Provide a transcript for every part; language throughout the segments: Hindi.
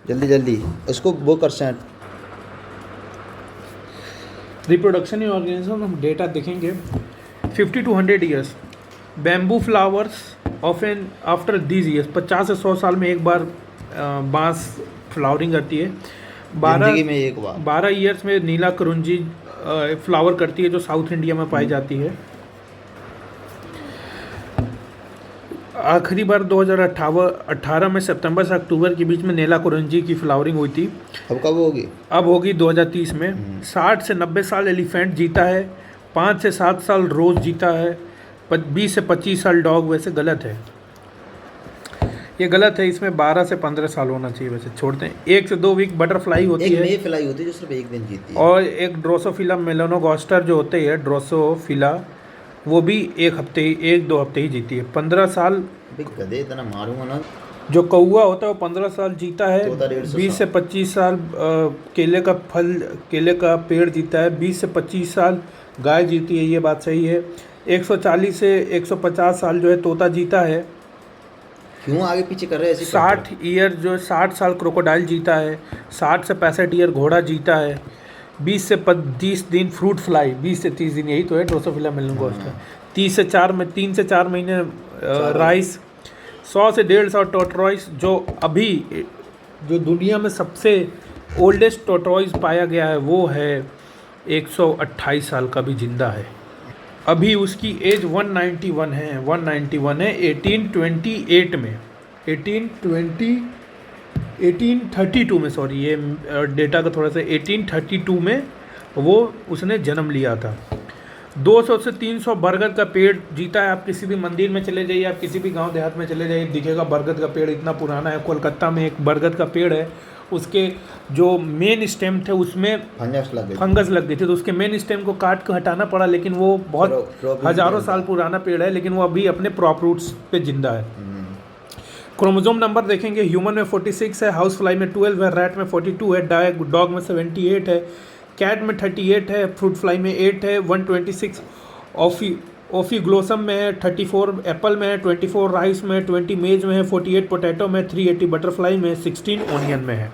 जल्दी जल्दी इसको वो कर सेंट। रिप्रोडक्शन इन ऑर्गेनिज्म हम डेटा देखेंगे 50 to 100 years. Bamboo flowers often after these years, 50 से 100 साल में एक बार बांस फ्लावरिंग करती है। जिंदगी में एक बार। 12 ईयर्स में नीला करंजी फ्लावर करती है जो साउथ इंडिया में पाई जाती है। आखिरी बार 2018 में सितंबर से अक्टूबर के बीच में नीला करंजी की फ्लावरिंग हुई थी। अब कब होगी? अब होगी 2030 में। 60 से 90 साल एलिफेंट जीता है, 5 से 7 साल रोज जीता है, 20 से 25 साल डॉग। वैसे गलत है, ये गलत है, इसमें 12 से 15 साल होना चाहिए। वैसे छोड़ते हैं। 1 से 2 वीक बटरफ्लाई होती है, एक मे फ्लाई होती है जो सिर्फ एक दिन जीती है। और एक ड्रोसोफिला मेलानोगास्टर जो होते हैं ड्रोसोफिला, वो भी 1-2 हफ्ते ही जीती है। 15 साल गधे इतना मारूंगा ना। जो कौआ होता है वो 15 साल जीता है। 20 से 25 साल केले का पेड़ जीता है। 20 से 25 साल गाय जीती है, ये बात सही है। 140 से 150 साल जो है तोता जीता है। क्यों आगे पीछे कर रहे हैं ऐसे? 60 साल क्रोकोडाइल जीता है। 60 से 65 ईयर घोड़ा जीता है। 20 से 30 दिन फ्रूट फ्लाई, 20 से 30 दिन, यही तो है ड्रोसोफिला मेलानोगास्टर। 3 से 4 महीने राइस। 100 से 150 टोटरॉइस, जो दुनिया में सबसे ओल्डेस्ट टोटरॉइस पाया गया है वो है 128 साल का, भी जिंदा है। अभी उसकी एज 191 है। 1828 में 1832 में, सॉरी ये डेटा का थोड़ा सा, 1832 में वो उसने जन्म लिया था। 200 से 300 बरगद का पेड़ जीता है। आप किसी भी मंदिर में चले जाइए, आप किसी भी गांव देहात में चले जाइए, दिखेगा बरगद का पेड़, इतना पुराना है। कोलकाता में एक बरगद का पेड़ है, उसके जो मेन स्टेम थे उसमें फंगस लग गई थी, तो उसके मेन स्टेम को काट के हटाना पड़ा। लेकिन वो बहुत हजारों साल पुराना पेड़ है, लेकिन वो अभी अपने प्रॉप रूट्स पे जिंदा है। क्रोमोसोम नंबर देखेंगे, ह्यूमन में 46 है, हाउस फ्लाई में 12 है, रैट में 42 है, डॉग में 78 है, कैट में 38 है, फ्रूट फ्लाई में 8 है, 126 ओफीग्लोसम में है, 34 एप्पल में है, 24 राइस में, 20 मेज में है, 48 पोटैटो में, 380 बटरफ्लाई में, 16 ओनियन में है।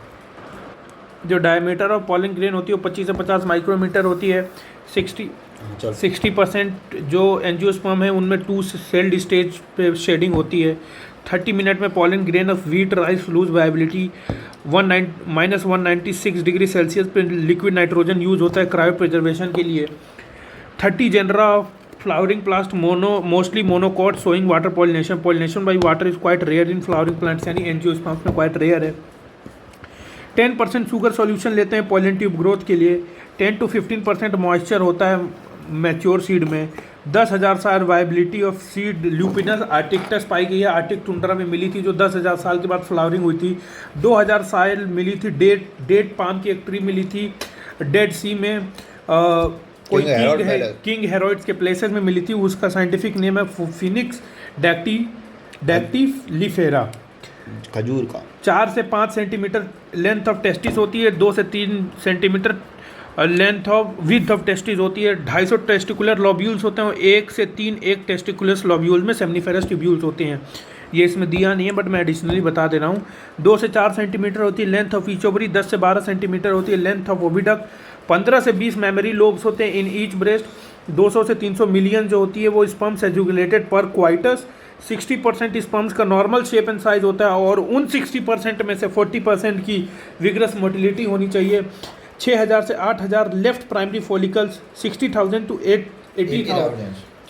जो डायमीटर ऑफ पॉलन ग्रेन होती है वो 25 से 50 माइक्रोमीटर होती है। 60% जो एंजियोस्पर्म है उनमें 2 सेल्ड स्टेज पे शेडिंग होती है। 30 मिनट में pollen grain of wheat rice lose viability. -196 degree Celsius पे लिक्विड नाइट्रोजन यूज होता है क्रायो प्रिजर्वेशन के लिए। 30 genera of flowering plant mostly monocot showing water pollination by water is quite rare in flowering plants, यानी एंजियोस्पर्म्स में क्वाइट रेयर है। 10% शुगर सॉल्यूशन लेते हैं पॉलन ट्यूब ग्रोथ के लिए। 10 to 15% मॉइस्चर होता है मैच्योर सीड में। 10,000 साल वायबिलिटी ऑफ सीड ल्यूपिनस आर्टिक्टस पाई गई है, आर्टिक टुंड्रा में मिली थी, जो 10,000 साल के बाद फ्लावरिंग हुई थी। 2,000 साल मिली थी डेट पाम की एक ट्री मिली थी डेड सी में। कोई किंग हेरोइड्स के प्लेसेस में मिली थी, उसका साइंटिफिक नेम है फिनिक्स डैक्टिलिफेरा। खजूर का 4 से 5 सेंटीमीटर लेंथ ऑफ टेस्टिस होती है। 2 से 3 centimetre length of width of testis होती है। 250 टेस्टिकुलर लॉब्यूल्स होते हैं। 1 से 3 एक टेस्टिकुलर लॉब्यूल में सेमनीफेरस ट्यूब्यूल्स होते हैं। ये इसमें दिया नहीं है बट मैं एडिशनली बता दे रहा हूँ। 2 से 4 सेंटीमीटर होती है लेंथ ऑफ ईच ओवरी। 10 से 12 सेंटीमीटर होती है लेंथ ऑफ ओविडक्ट। 15 से 20 मेमोरी लोब्स होते हैं इन ईच ब्रेस्ट। 200 से 300 मिलियन जो होती है वो स्पर्म्स एजुगुलेटेड पर क्वाइटस। 60% स्पर्म्स का नॉर्मल शेप एंड साइज होता है, और उन 60% में से 40% की विग्रस मोटिलिटी होनी चाहिए। 6,000 से 8,000 लेफ्ट प्राइमरी फॉलिकल्स। 60,000 to 80,000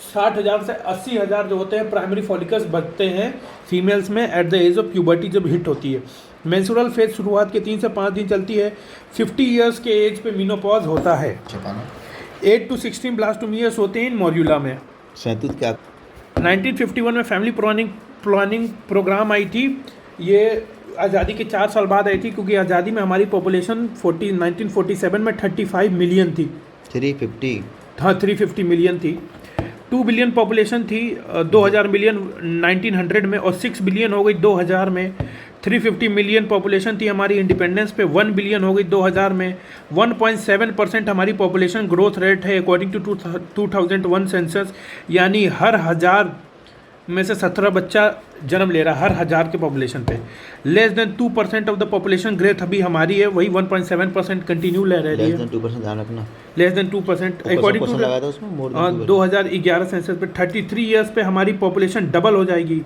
60,000 से 80,000 जो होते हैं प्राइमरी फॉलिकल्स बनते हैं फीमेल्स में at the age of puberty, जब हिट होती है। मेंस्ट्रुअल फेज शुरुआत के 3 से 5 दिन चलती है। 50 ईयर्स के एज पे मीनोपॉज होता है। 8 to 16 ब्लास्टोमियर्स होते हैं इन मॉड्यूला में। 1951 में फैमिली प्लानिंग प्रोग्राम आई थी। ये आज़ादी के 4 साल बाद आई थी, क्योंकि आज़ादी में हमारी पॉपुलेशन 1947 में 35 मिलियन थी। 350 मिलियन थी। 2 बिलियन पॉपुलेशन थी 2000 मिलियन 1900 में, और 6 बिलियन हो गई 2000 में। 350 मिलियन पॉपुलेशन थी हमारी इंडिपेंडेंस पे, 1 बिलियन हो गई 2000 में। 1.7% हमारी पॉपुलेशन ग्रोथ रेट है अकॉर्डिंग टू 2001 सेंसस, यानी हर 1000 में से 17 बच्चा जन्म ले रहा है हर 1000 के पॉपुलेशन पे। Less than 2% of the population growth अभी हमारी है वही 1.7% कंटिन्यू ले रही लेस है। देन 2% ध्यान रखना। लेस देन 2% अकॉर्डिंग टू लगाया था उसमें मोर देन 2011 सेंसस पे 33 ईयर्स पे हमारी पॉपुलेशन डबल हो जाएगी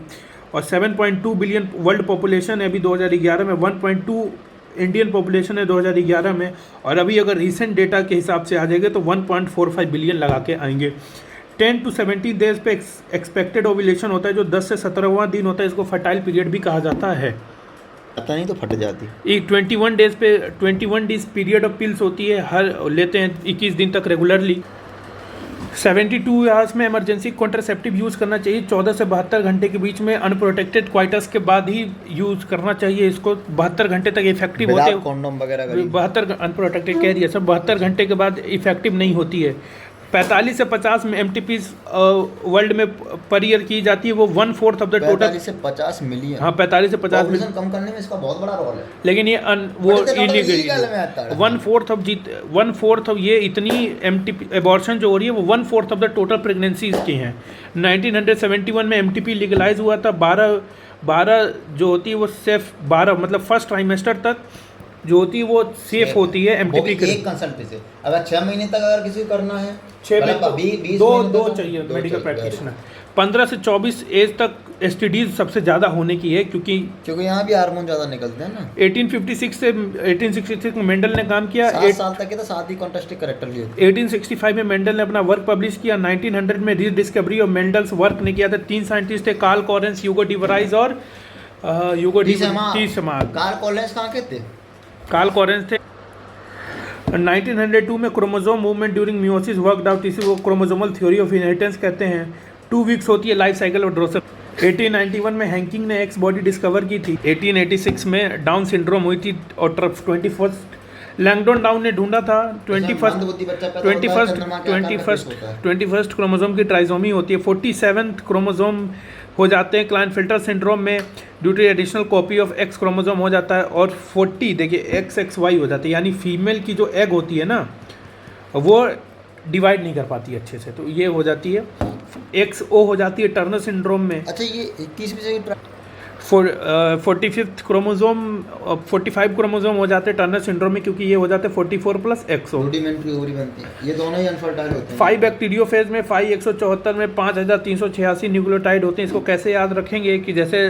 और 7.2 बिलियन वर्ल्ड पॉपुलेशन है अभी 2011 में, 1.2 इंडियन पॉपुलेशन है 2011 में, और अभी अगर रिसेंट डेटा के हिसाब से आ जाएंगे तो 1.45 बिलियन लगा के आएंगे। 10 to 17 डेज पे एक्सपेक्टेड ओव्यूलेशन होता है जो 10 से 17वां दिन होता है, इसको फर्टाइल पीरियड भी कहा जाता है। पता नहीं तो फट जाती। ये 21 डेज पे 21 डेज पीरियड ऑफ पिल्स होती है, हर लेते हैं 21 दिन तक रेगुलरली। 72 आवर्स में इमरजेंसी कॉन्ट्रासेप्टिव यूज़ करना चाहिए। 14 से 72 घंटे के बीच में अनप्रोटेक्टेड क्वाइटस के बाद ही यूज़ करना चाहिए इसको। 72 घंटे तक इफेक्टिव होते हैं, कॉन्डोम वगैरह 72 अनप्रोटेक्टेड कह रही है सब, 72 घंटे के बाद इफेक्टिव नहीं होती है। 45 से 50 में MTPs वर्ल्ड में पर ईयर की जाती है, वो 1/4 ऑफ द टोटल। 45 से 50 मिलियन। हाँ 45 से 50 मिलियन कम करने में इसका बहुत बड़ा रोल है। लेकिन ये वो इलीगल 1/4 ऑफ ये इतनी MTP एबॉर्शन जो हो रही है वो 1/4 ऑफ द टोटल प्रेगनेंसीज की हैं। 1971 में MTP लीगलाइज हुआ था। 12 जो होती है वो सिर्फ 12 मतलब फर्स्ट ट्राइमेस्टर तक जो होती है वो सेफ होती है MTP के। एक कंसल्ट से अगर 6 महीने तक अगर किसी को करना है 6 महीने दो चाहिए मेडिकल प्रैक्टिशनर। 15 से 24 एज तक STDs सबसे ज़्यादा होने की है क्योंकि यहाँ भी हार्मोन ज़्यादा निकलते हैं ना। 1866 में मेंडल ने काम किया। 7 साल तक के तो 7 ही कॉन्ट्रास्टिव करेक्टर लिए। 1865 में मेंडल ने अपना वर्क पब्लिश किया। 1900 में रीडिस्कवरी ऑफ मेंडल्स वर्क ने किया था। 3 साइंटिस्ट थे, कार्ल कॉरेंस, ह्यूगो डी वराइज और ह्यूगो डी समाग। कार्ल कॉरेंस कहाँ के थे? कार्ल कॉरेंस थे। 1902 में chromosome movement during meiosis worked out, इसी को क्रोमोसोमल थ्योरी ऑफ इनहेरिटेंस कहते हैं। 2 वीक्स होती है लाइफ साइकिल ऑफ ड्रोसर। 1891 में हैंकिंग ने एक्स बॉडी डिस्कवर की थी। 1886 में डाउन सिंड्रोम हुई थी और 21st लैंगडोन डाउन ने ढूंढा था। 21st क्रोमोसोम की ट्राइसोमी होती है। 47th क्रोमोसोम हो जाते हैं क्लाइनफिल्टर सिंड्रोम में, due to additional copy of X chromosome हो जाता है। और 40 देखिए XXY हो जाती है, यानी फीमेल की जो एग होती है ना वो डिवाइड नहीं कर पाती अच्छे से, तो ये हो जाती है। XO हो जाती है टर्नर सिंड्रोम में। अच्छा ये 21वीं 45th क्रोमोसोम 45 क्रोमोसोम हो जाते हैं टर्नर सिंड्रोम में, क्योंकि ये हो जाते हैं 44 प्लस XO। रूडिमेंट्री ओवरी बनती है, ये दोनों ही अनफर्टाइल होते हैं। 5 बैक्टीरियोफेज में 5174 में 5386 न्यूक्लियोटाइड होते हैं। इसको कैसे याद रखेंगे कि जैसे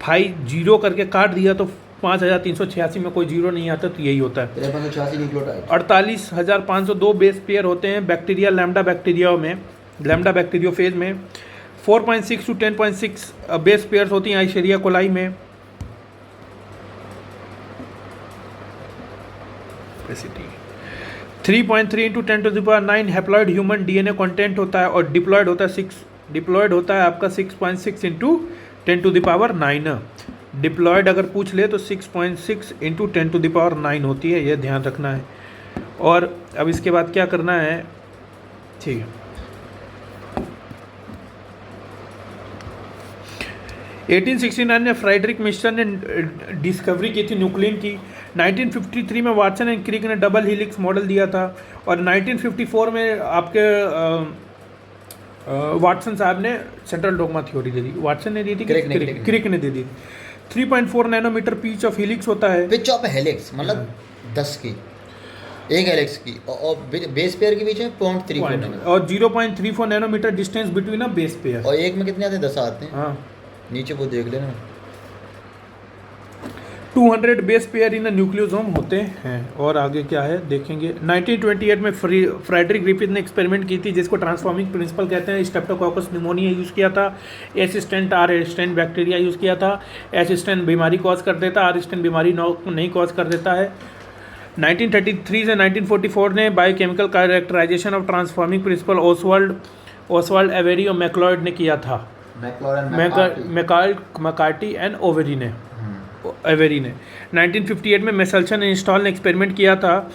5 जीरो करके काट दिया तो 5386 में कोई जीरो नहीं आता, तो यही होता है। 48,502 बेस पेयर होते हैं बैक्टीरिया लैम्डा बैक्टीरियोफेज में। 4.6 to 10.6 बेस पेयर्स होती हैं आइशेरिया कोलाई में। 3.3 into 10⁹ haploid human DNA content होता है और डिप्लॉयड होता है आपका 6.6 into 10⁹। डिप्लॉयड अगर पूछ ले तो 6.6 into 10⁹ होती है, यह ध्यान रखना है। और अब इसके बाद क्या करना है, ठीक है। 1869 में फ्रेडरिक मिशर ने डिस्कवरी की थी न्यूक्लियन की। 1953 में वाटसन एंड क्रिक ने डबल हेलिक्स मॉडल दिया था और 1954 में आपके वाटसन साहब ने सेंट्रल डोगमा थ्योरी दे दी। वाटसन ने दी थी, क्रिक ने दे दी। 3.4 नैनोमीटर पिच ऑफ हेलिक्स होता है। पिच ऑफ हेलिक्स मतलब 10 की एक हेलिक्स की, और बेस पेयर के बीच में 0.34 और 0.34 nanometre distance between a base pair. और एक में कितने आते हैं? 10 आते हैं। हाँ नीचे वो देख लेना। 200 बेस पेयर इन न्यूक्लियोसोम होते हैं। और आगे क्या है देखेंगे। 1928 में फ्रेडरिक ग्रिफिथ ने एक्सपेरिमेंट की थी जिसको ट्रांसफॉर्मिंग प्रिंसिपल कहते हैं। स्ट्रेप्टोकोकस निमोनिया यूज़ किया था। एसिस्टेंट रेजिस्टेंट बैक्टीरिया यूज़ किया था। एसिस्टेंट बीमारी कॉज कर देता, रेजिस्टेंट बीमारी नहीं कॉज कर देता है। 1933 से 1944 ने biochemical characterization of transforming principle Oswald Avery और मैक्लॉयड ने किया था। मैकार्टी एंड एवेरी ने 1958 में मेसल्सन इंस्टॉल ने एक्सपेरिमेंट किया था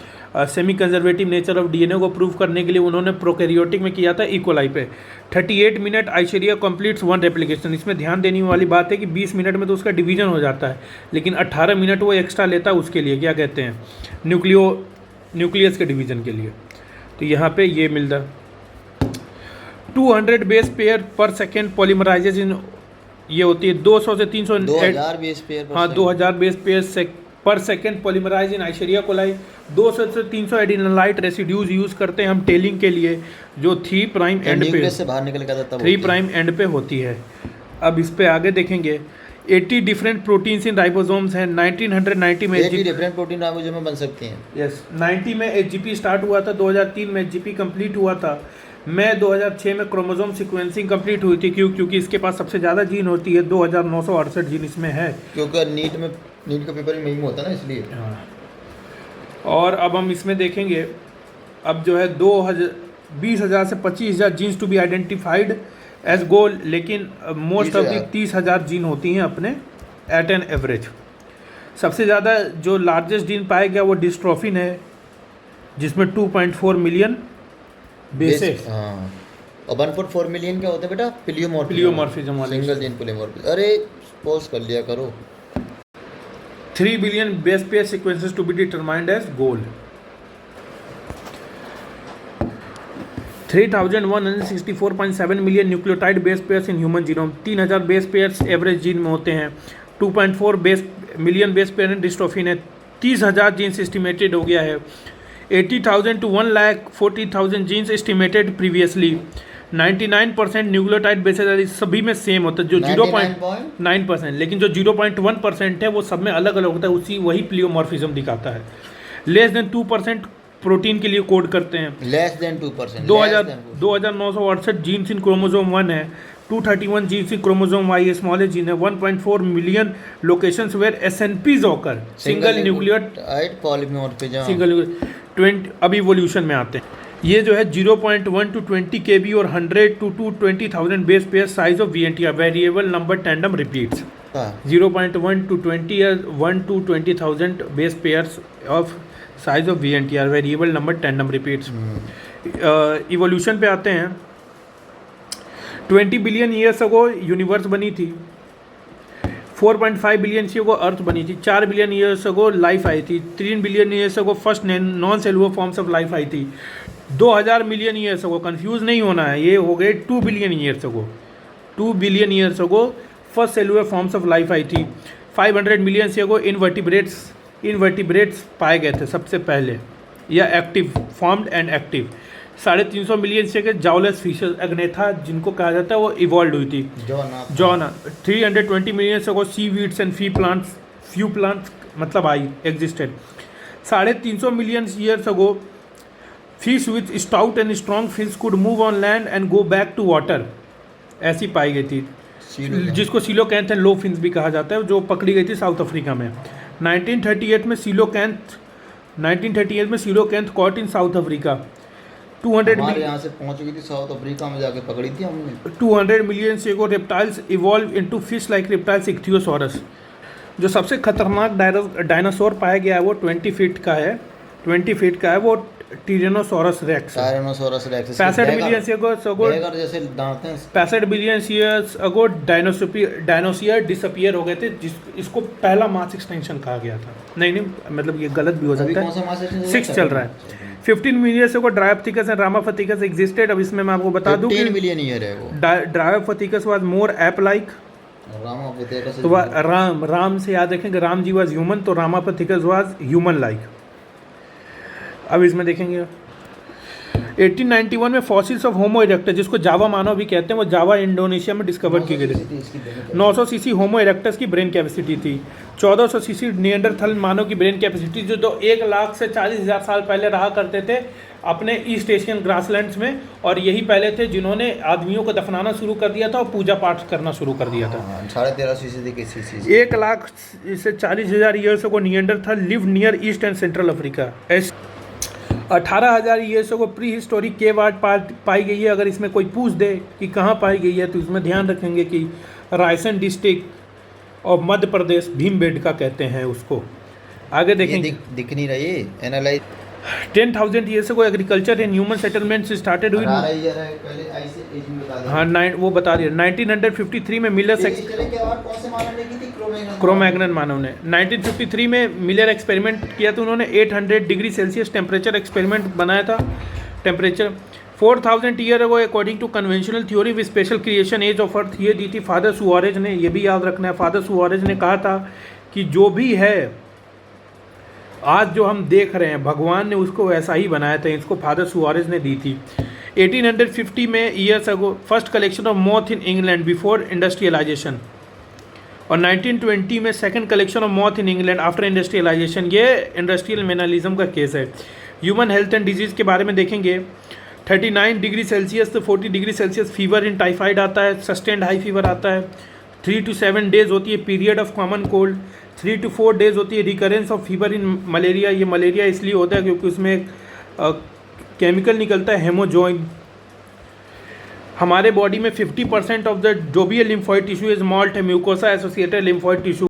semi conservative nature of DNA को प्रूव करने के लिए। उन्होंने प्रोकैरियोटिक में किया था इकोलाई पे। 38 मिनट आइशेरिया कंप्लीट्स 1 रेप्लिकेशन। इसमें ध्यान देने वाली बात है कि 20 मिनट में तो उसका डिवीजन हो जाता है, लेकिन 18 मिनट वो एक्स्ट्रा लेता है उसके लिए, क्या कहते हैं, न्यूक्लियस के डिवीजन के लिए। तो यहाँ पे ये मिलता है। 200 बेस पेयर पर सेकेंड पॉलीमराइजेशन ये होती है 200 से 300 2000 बेस पेयर हाँ 2000 बेस पेयर पर सेकेंड पॉलीमराइज इन आइशेरिया कोलाई। 200 से 300 एडिनोलाइट रेसिड्यूज यूज़ करते हैं हम टेलिंग के लिए, जो 3 प्राइम एंड पे से बाहर निकल गया था 3 प्राइम एंड पे होती है। अब इस पे आगे देखेंगे 80 डिफरेंट प्रोटीन्स इन राइबोसोम्स हैं। 1990 में 80 डिफरेंट प्रोटीन राइबोसोम में बन सकती हैं। यस 90 में एचजीपी स्टार्ट हुआ था, 2003 में एचजीपी कंप्लीट हुआ था, मई 2006 में क्रोमोसोम सीक्वेंसिंग कंप्लीट हुई थी। क्योंकि इसके पास सबसे ज़्यादा जीन होती है, 2968 जीन इसमें है, क्योंकि नीट का पेपर में होता है ना, इसलिए। हाँ। और अब हम इसमें देखेंगे, अब जो है 20,000 से 25,000 genes to be identified as goal, लेकिन मोस्ट ऑफ दी 30,000 जीन होती हैं अपने एट एन एवरेज। सबसे ज़्यादा जो लार्जेस्ट जीन पाया गया वो डिस्ट्रोफिन है, जिसमें 2.4 मिलियन बेसिस। हाँ, और 1.4 मिलियन क्या होता है बेटा? प्लियोमॉर्फिज्म वाले सिंगल जीन प्लियोमॉर्फिज्म। अरे पॉज कर लिया करो। 3 billion base pair sequences to be determined as goal. 3164.7 million nucleotide base pairs in human genome. 3000 base pairs average gene में होते हैं। 2.4 million base pair in dystrophin है। 30,000 जीन्स एस्टिमेटेड हो गया है। 80,000 to 1,40,000 genes estimated previously. 99% nucleotide bases सभी में सेम होता है, जो 0.9%, लेकिन जो 0.1% है वो सब में अलग अलग होता है, वही प्लियोमॉर्फिज्म दिखाता है। लेस देन 2% प्रोटीन के लिए कोड करते हैं। Less than 2%। 2,968 genes in chromosome 1 है। 231 genes in chromosome Y smallest gene है। 1.4 million locations where SNPs occur, single nucleotide polymorphism. Single 20। अब इवोल्यूशन में आते हैं। ये जो है 0.1 to 20 kb और 100 to 20,000 base pair size of VNTR, variable number tandem repeats. 0.1 to 20 या 1 to 20,000 base pairs of size of VNTR, variable number tandem repeats. Evolution पे आते हैं। 20 बिलियन ईयर्स अगो यूनिवर्स बनी थी। 4.5 बिलियन ईयर्स अगो अर्थ बनी थी। 4 billion years ago life I थी। 3 billion years ago first non cellular forms of life I थी। 2000 मिलियन ईयर्स अगो, कंफ्यूज नहीं होना है, ये हो गए 2 billion years ago. 2 billion years ago first cellular forms of life I थी। 500 मिलियन ईयर्स अगो इनवर्टिब्रेट्स पाए गए थे सबसे पहले, या active formed and active. 350 million से के जावलेस फिशेस अग्नेथा जिनको कहा जाता है वो इवॉल्व हुई थी। जॉना 320 मिलियन से को seaweeds and few plants मतलब I existed. 350 million years ago fish with stout and strong fish could move on land and go back to water, ऐसी पाई गई थी, जिसको सीलोकैंथ एंड लो फिन्स भी कहा जाता है, जो पकड़ी गई थी साउथ अफ्रीका में। 1938 में सीलोकैंथ कॉट इन साउथ अफ्रीका। 200 हमारे यहाँ से पहुँच गई थी, साउथ अफ्रीका में जाके पकड़ी थी हमने। 200 मिलियन से को reptiles evolve into fish like reptiles ichthyosaurus. जो सबसे खतरनाक डायनासोर पाया गया है वो 20 फीट का है। 20 फीट का है वो टिरेनोसॉरस रेक्स। 65 मिलियन से अगो जैसे दांत हैं। 65 बिलियन ईयर्स अगो डायनोसियर डिसअपियर हो गए थे, इसको पहला मास एक्सटेंशन कहा गया था। नहीं मतलब ये गलत भी हो सकता है। 6 चल रहा है। 15 मिलियन से को ड्रायोप्थिकस एंड रामाफथिकस एग्जिस्टेड। अब इसमें मैं आपको बता दूं 15 मिलियन ईयर है वो। ड्रायोप्थिकस वाज मोर एप लाइक। तो राम से याद रखेंगे, राम जी वाज ह्यूमन, तो रामाफथिकस वाज ह्यूमन लाइक। अब इसमें देखेंगे 1891 में फॉसिल्स ऑफ होमो इरेक्टस, जिसको जावा मानव भी कहते हैं, वो जावा इंडोनेशिया में डिस्कवर की गई थी। 900 सीसी होमो इरेक्टस की ब्रेन कैपेसिटी थी। 1400 सीसी निएंडरथल मानव की ब्रेन कैपेसिटी, जो तो 1 लाख से 40,000 साल पहले रहा करते थे अपने ईस्ट एशियन ग्रासलैंड्स में, और यही पहले थे जिन्होंने आदमियों को दफनाना शुरू कर दिया था और पूजा पाठ करना शुरू कर दिया था। 13.5 1 लाख से 40,000 ईयर्स को Neanderthal live near east and central Africa. 18,000 years को प्री हिस्टोरिक केव आर्ट पाई गई है। अगर इसमें कोई पूछ दे कि कहाँ पाई गई है तो इसमें ध्यान रखेंगे कि रायसेन डिस्ट्रिक्ट और मध्य प्रदेश भीमबेटका कहते हैं उसको। आगे देखेंगे, दिख नहीं रही एनालाइज। 10,000 ईयर्स को agriculture in human settlements started हुई। हाँ वो बता दिया। 1953 में मिलर क्रोमैग्नन मानव ने 1953 में मिलर एक्सपेरिमेंट किया था उन्होंने। 800 डिग्री सेल्सियस टेम्परेचर एक्सपेरिमेंट बनाया था temperature. 4000 year ago according to conventional theory with special creation age of earth, ये दी थी फादर सुआरेज ने। ये भी याद रखना है, फादर सुआरेज ने कहा था कि जो भी है आज जो हम देख रहे हैं भगवान ने उसको वैसा ही बनाया था। इसको फादर सुआरेज ने दी थी। 1850 में years ago first collection of moth in England before industrialization, और 1920 में second collection of moth in England after industrialization. ये इंडस्ट्रियल मेनालिज्म का केस है। ह्यूमन हेल्थ एंड डिजीज़ के बारे में देखेंगे। 39 डिग्री सेल्सियस से 40 degree Celsius fever in typhoid आता है, सस्टेंड हाई फीवर आता है। 3 to 7 डेज होती है period of common cold. 3 to 4 days होती है recurrence of fever in malaria. ये मलेरिया इसलिए होता है क्योंकि उसमें एक केमिकल निकलता है हेमोजोइन। हमारे बॉडी में 50% ऑफ द जोबियल लिम्फॉइड टिश्यू इज मॉल्ट है म्यूकोसा एसोसिएटेड लिम्फॉइड टिश्यू।